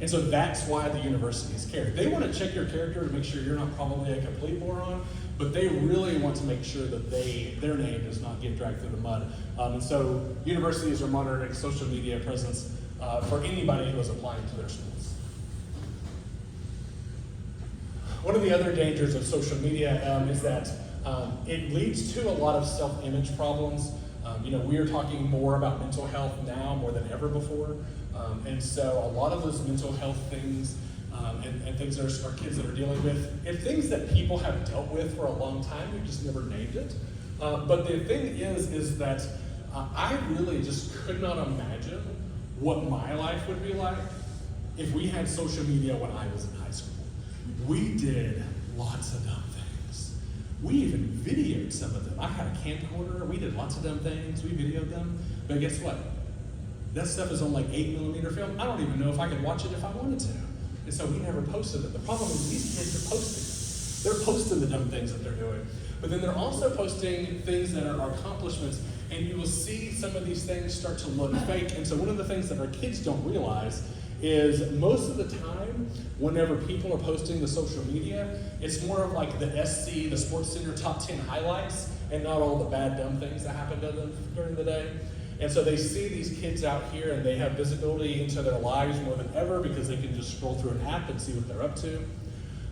And so that's why the universities care. They want to check your character to make sure you're not probably a complete moron, but they really want to make sure that their name does not get dragged through the mud. And so universities are monitoring social media presence for anybody who is applying to their schools. One of the other dangers of social media is that it leads to a lot of self-image problems. We are talking more about mental health now more than ever before. And so a lot of those mental health things and things that our kids that are dealing with, and things that people have dealt with for a long time, we've just never named it. But the thing is that I really just could not imagine what my life would be like if we had social media when I was in high school. We did lots of dumb things. We even videoed some of them. I had a camcorder, we did lots of dumb things, we videoed them, but guess what? That stuff is on like 8mm film. I don't even know if I could watch it if I wanted to. And so we never posted it. The problem is these kids are posting it. They're posting the dumb things that they're doing. But then they're also posting things that are accomplishments, and you will see some of these things start to look fake. And so one of the things that our kids don't realize is most of the time, whenever people are posting the social media, it's more of like the SC, the Sports Center top 10 highlights, and not all the bad, dumb things that happen to them during the day. And so they see these kids out here and they have visibility into their lives more than ever because they can just scroll through an app and see what they're up to.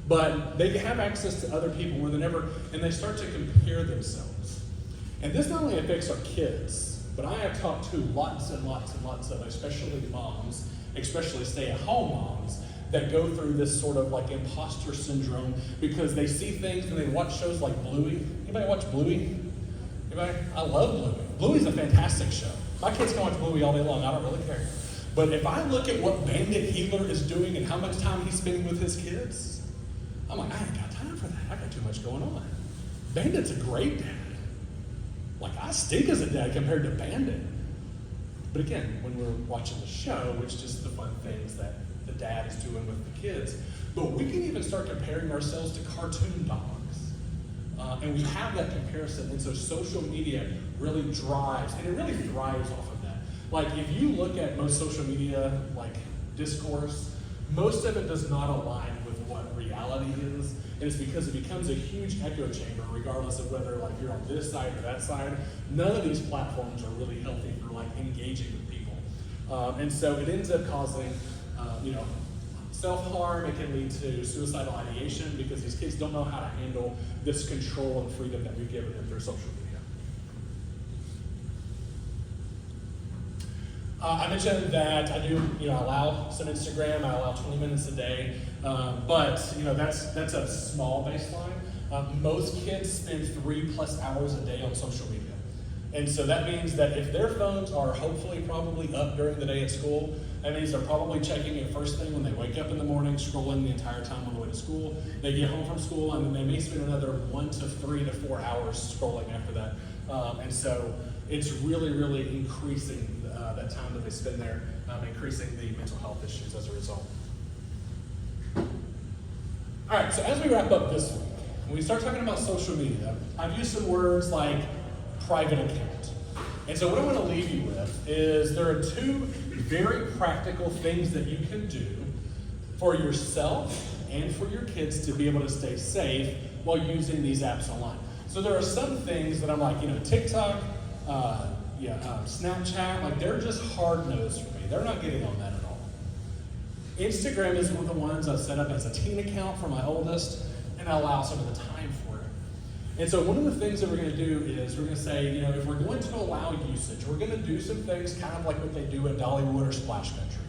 But they have access to other people more than ever, and they start to compare themselves. And this not only affects our kids, but I have talked to lots and lots and lots of, especially moms, especially stay-at-home moms, that go through this sort of like imposter syndrome because they see things and they watch shows like Bluey. Anybody watch Bluey? Anybody? I love Bluey. Bluey's a fantastic show. My kids can watch Bluey all day long. I don't really care. But if I look at what Bandit Healer is doing and how much time he's spending with his kids, I'm like, I ain't got time for that. I got too much going on. Bandit's a great dad. Like, I stink as a dad compared to Bandit. But again, when we're watching the show, it's just the fun things that the dad is doing with the kids. But we can even start comparing ourselves to cartoon dogs. And we have that comparison, and so social media really drives, and it really thrives off of that. Like, if you look at most social media, like discourse, most of it does not align with what reality is, and it's because it becomes a huge echo chamber, regardless of whether like you're on this side or that side. None of these platforms are really healthy for like engaging with people. And so it ends up causing, self-harm. It can lead to suicidal ideation because these kids don't know how to handle this control and freedom that we've given them through social media. I mentioned that I do, allow some Instagram. I allow 20 minutes a day, but that's a small baseline. Most kids spend 3+ hours a day on social media. And so that means that if their phones are hopefully probably up during the day at school, that means they're probably checking it first thing when they wake up in the morning, scrolling the entire time on the way to school. They get home from school, and then they may spend another 1 to 3 to 4 hours scrolling after that. And so it's really, really increasing that time that they spend there, increasing the mental health issues as a result. All right, so as we wrap up this week, when we start talking about social media, I've used some words like private account. And so what I want to leave you with is there are 2 very practical things that you can do for yourself and for your kids to be able to stay safe while using these apps online. So there are some things that I'm like, TikTok, Snapchat, like they're just hard-nosed for me. They're not getting on that at all. Instagram is one of the ones I've set up as a teen account for my oldest, and I allow some of the time for it. And so one of the things that we're going to do is we're going to say, if we're going to allow usage, we're going to do some things kind of like what they do at Dollywood or Splash Country,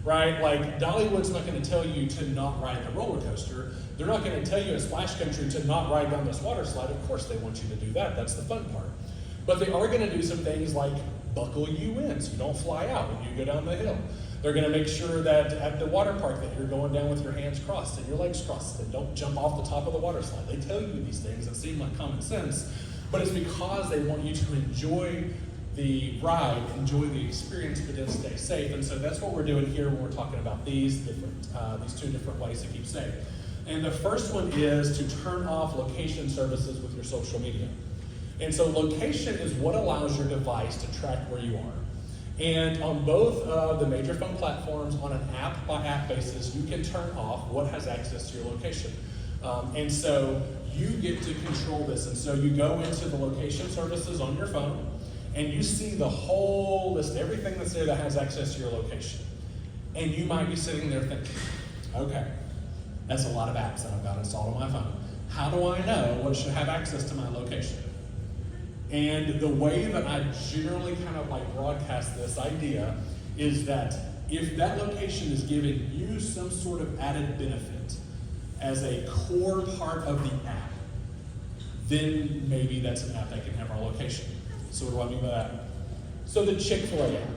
right? Like Dollywood's not going to tell you to not ride the roller coaster. They're not going to tell you at Splash Country to not ride down this water slide. Of course they want you to do that. That's the fun part. But they are going to do some things like buckle you in so you don't fly out when you go down the hill. They're going to make sure that at the water park that you're going down with your hands crossed and your legs crossed and don't jump off the top of the water slide. They tell you these things that seem like common sense, but it's because they want you to enjoy the ride, enjoy the experience, but then stay safe. And so that's what we're doing here when we're talking about these 2 different ways to keep safe. And the first one is to turn off location services with your social media. And so location is what allows your device to track where you are. And on both of the major phone platforms, on an app-by-app basis, you can turn off what has access to your location. And so you get to control this. And so you go into the location services on your phone, and you see the whole list, everything that's there that has access to your location. And you might be sitting there thinking, okay, that's a lot of apps that I've got installed on my phone. How do I know what should have access to my location? And the way that I generally kind of like broadcast this idea is that if that location is giving you some sort of added benefit as a core part of the app, then maybe that's an app that can have our location. So what do I mean by that? So the Chick-fil-A app.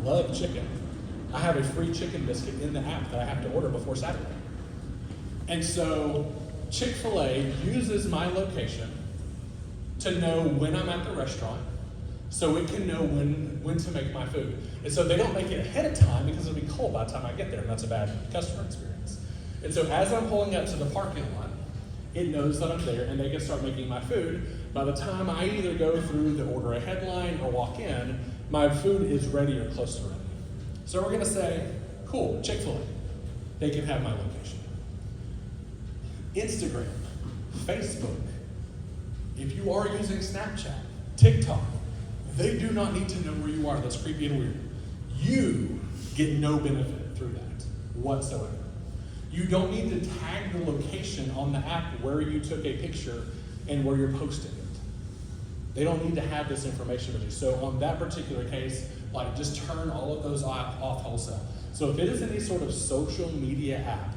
Love chicken. I have a free chicken biscuit in the app that I have to order before Saturday. And so Chick-fil-A uses my location to know when I'm at the restaurant, so it can know when to make my food. And so they don't make it ahead of time because it'll be cold by the time I get there, and that's a bad customer experience. And so as I'm pulling up to the parking lot, it knows that I'm there, and they can start making my food. By the time I either go through the order ahead line or walk in, my food is ready or close to ready. So we're gonna say, cool, Chick-fil-A, they can have my location. Instagram, Facebook, if you are using Snapchat, TikTok, they do not need to know where you are. That's creepy and weird. You get no benefit through that whatsoever. You don't need to tag the location on the app where you took a picture and where you're posting it. They don't need to have this information with you. So on that particular case, like just turn all of those off wholesale. So if it is any sort of social media app,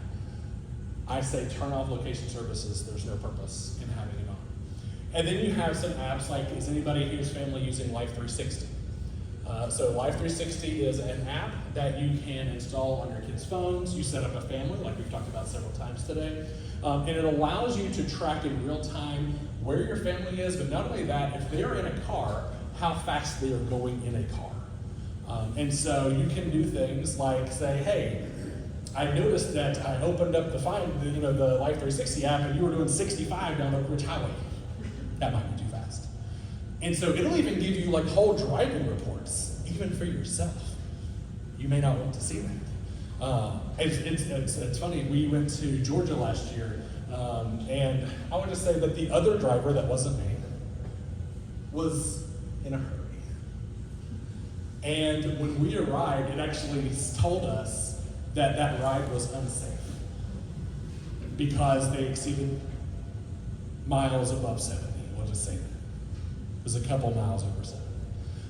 I say turn off location services. There's no purpose in having it on. And then you have some apps like, is anybody here's family using Life360? So Life360 is an app that you can install on your kids' phones. You set up a family, like we've talked about several times today. And it allows you to track in real time where your family is, but not only that, if they're in a car, how fast they are going in a car. And so you can do things like say, hey, I noticed that I opened up the Life360 app and you were doing 65 down Oak Ridge Highway. That might be too fast. And so it'll even give you like whole driving reports, even for yourself. You may not want to see that. It's funny, we went to Georgia last year, and I want to say that the other driver that wasn't me was in a hurry. And when we arrived, it actually told us that that ride was unsafe because they exceeded miles above 70. We'll just say that. It was a couple miles over 70.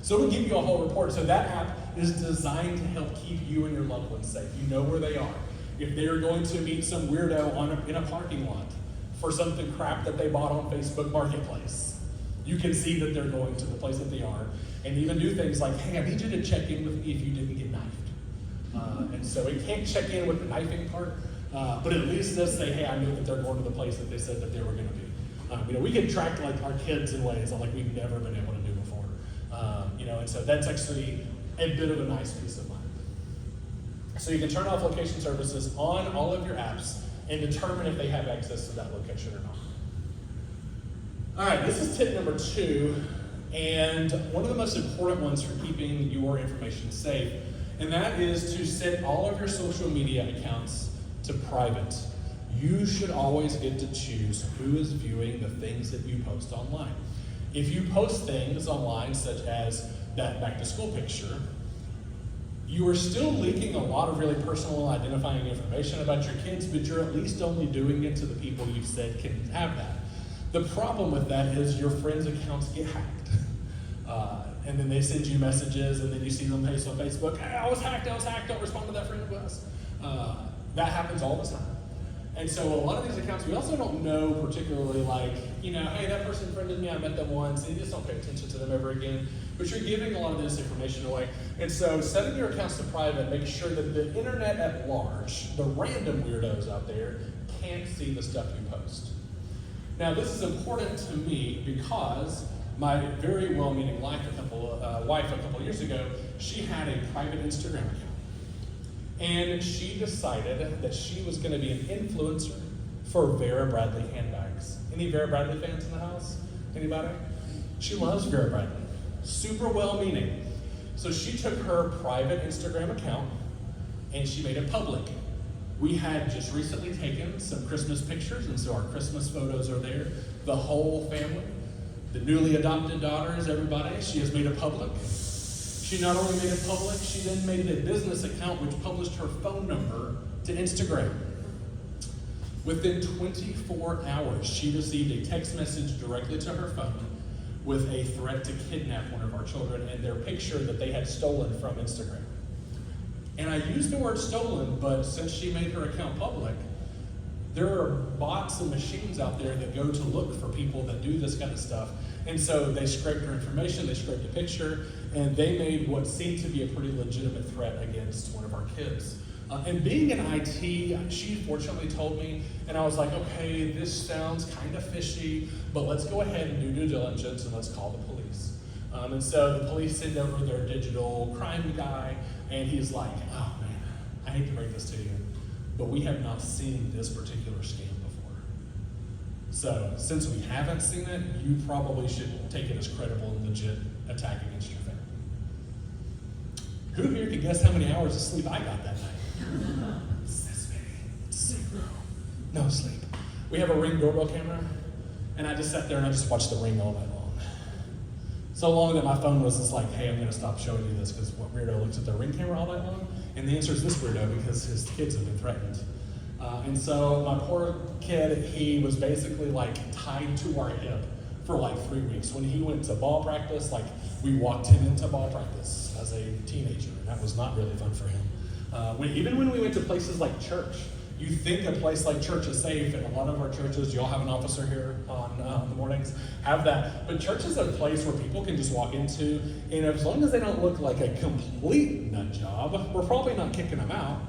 So it'll give you a whole report. So that app is designed to help keep you and your loved ones safe. You know where they are. If they're going to meet some weirdo in a parking lot for something crap that they bought on Facebook Marketplace, you can see that they're going to the place that they are, and even do things like, hey, I need you to check in with me if you didn't get knifed. And so it can't check in with the knifing part, but at least does say, hey, I knew that they're going to the place that they said that they were going to be. We can track like our kids in ways like we've never been able to do before. And so that's actually a bit of a nice peace of mind. So you can turn off location services on all of your apps and determine if they have access to that location or not. All right, this is tip number 2, and one of the most important ones for keeping your information safe, and that is to set all of your social media accounts to private. You should always get to choose who is viewing the things that you post online. If you post things online, such as that back to school picture, you are still leaking a lot of really personal identifying information about your kids, but you're at least only doing it to the people you've said can have that. The problem with that is your friends' accounts get hacked. And then they send you messages, and then you see them post on Facebook, hey, I was hacked, don't respond to that friend request. That happens all the time. And so a lot of these accounts, we also don't know particularly hey, that person friended me, I met them once, and you just don't pay attention to them ever again. But you're giving a lot of this information away. And so setting your accounts to private makes sure that the internet at large, the random weirdos out there, can't see the stuff you post. Now, this is important to me because my very well-meaning wife a couple years ago, she had a private Instagram account. And she decided that she was going to be an influencer for Vera Bradley handbags. Any Vera Bradley fans in the house? Anybody? She loves Vera Bradley. Super well-meaning. So she took her private Instagram account and she made it public. We had just recently taken some Christmas pictures, and so our Christmas photos are there. The whole family, the newly adopted daughters, everybody, she has made it public. She not only made it public, she then made it a business account which published her phone number to Instagram. Within 24 hours, she received a text message directly to her phone with a threat to kidnap one of our children and their picture that they had stolen from Instagram. And I use the word stolen, but since she made her account public, there are bots and machines out there that go to look for people that do this kind of stuff. And so they scraped her information, they scraped the picture, and they made what seemed to be a pretty legitimate threat against one of our kids. And being in IT, she fortunately told me, and I was like, okay, this sounds kind of fishy, but let's go ahead and do due diligence and let's call the police. And so the police send over their digital crime guy, and he's like, oh man, I hate to break this to you, but we have not seen this particular scam before. So since we haven't seen it, you probably should take it as credible and legit attack against your family. Who here can guess how many hours of sleep I got that night? Zero. No sleep. We have a Ring doorbell camera, and I just sat there and I just watched the Ring all night long. So long that my phone was just like, hey, I'm going to stop showing you this because what weirdo looks at the Ring camera all night long? And the answer is this weirdo because his kids have been threatened. And so my poor kid, he was basically like tied to our hip for like 3 weeks. When he went to ball practice, like we walked him into ball practice as a teenager, and that was not really fun for him. Even when we went to places like church, you think a place like church is safe, and a lot of our churches, y'all have an officer here on the mornings, have that. But church is a place where people can just walk into, and as long as they don't look like a complete nut job, we're probably not kicking them out.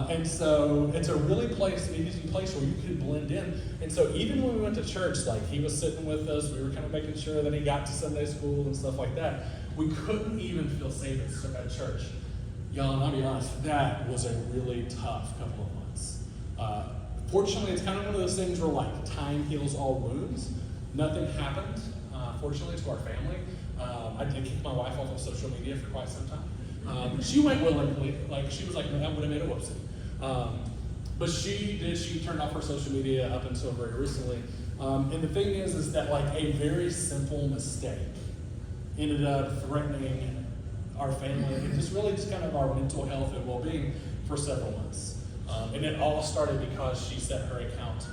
And so it's a really easy place where you can blend in. And so even when we went to church, like he was sitting with us, we were kind of making sure that he got to Sunday school and stuff like that. We couldn't even feel safe at church. Y'all, and I'll be honest, that was a really tough couple of months. Fortunately, it's kind of one of those things where like time heals all wounds. Nothing happened, fortunately, to our family. I did kick my wife off of social media for quite some time. She went willingly, like she was like, I would have made a whoopsie. But she turned off her social media up until very recently. And the thing is that like a very simple mistake ended up threatening our family, and just really just kind of our mental health and well-being for several months. And it all started because she set her account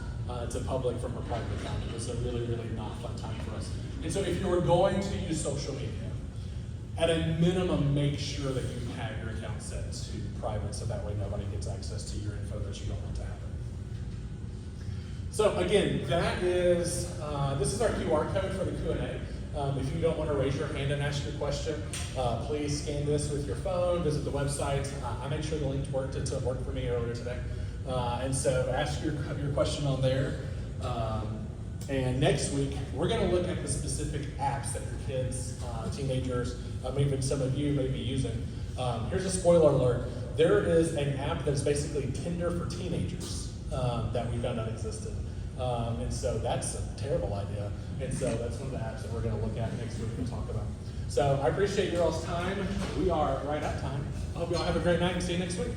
to public from her private account. It was a really, really not fun time for us. And so if you were going to use social media, at a minimum, make sure that you have your account set to private so that way nobody gets access to your info that you don't want to happen. So again, that is, this is our QR code for the Q&A. If you don't want to raise your hand and ask your question, please scan this with your phone, visit the website. I made sure the link worked. It worked for me earlier today. And so ask your question on there. And next week, we're going to look at the specific apps that your kids, teenagers, maybe some of you may be using. Here's a spoiler alert. There is an app that's basically Tinder for teenagers that we found out existed. And so that's a terrible idea. And so that's one of the apps that we're going to look at next week and talk about. So I appreciate your all's time. We are right at time. I hope you all have a great night and see you next week.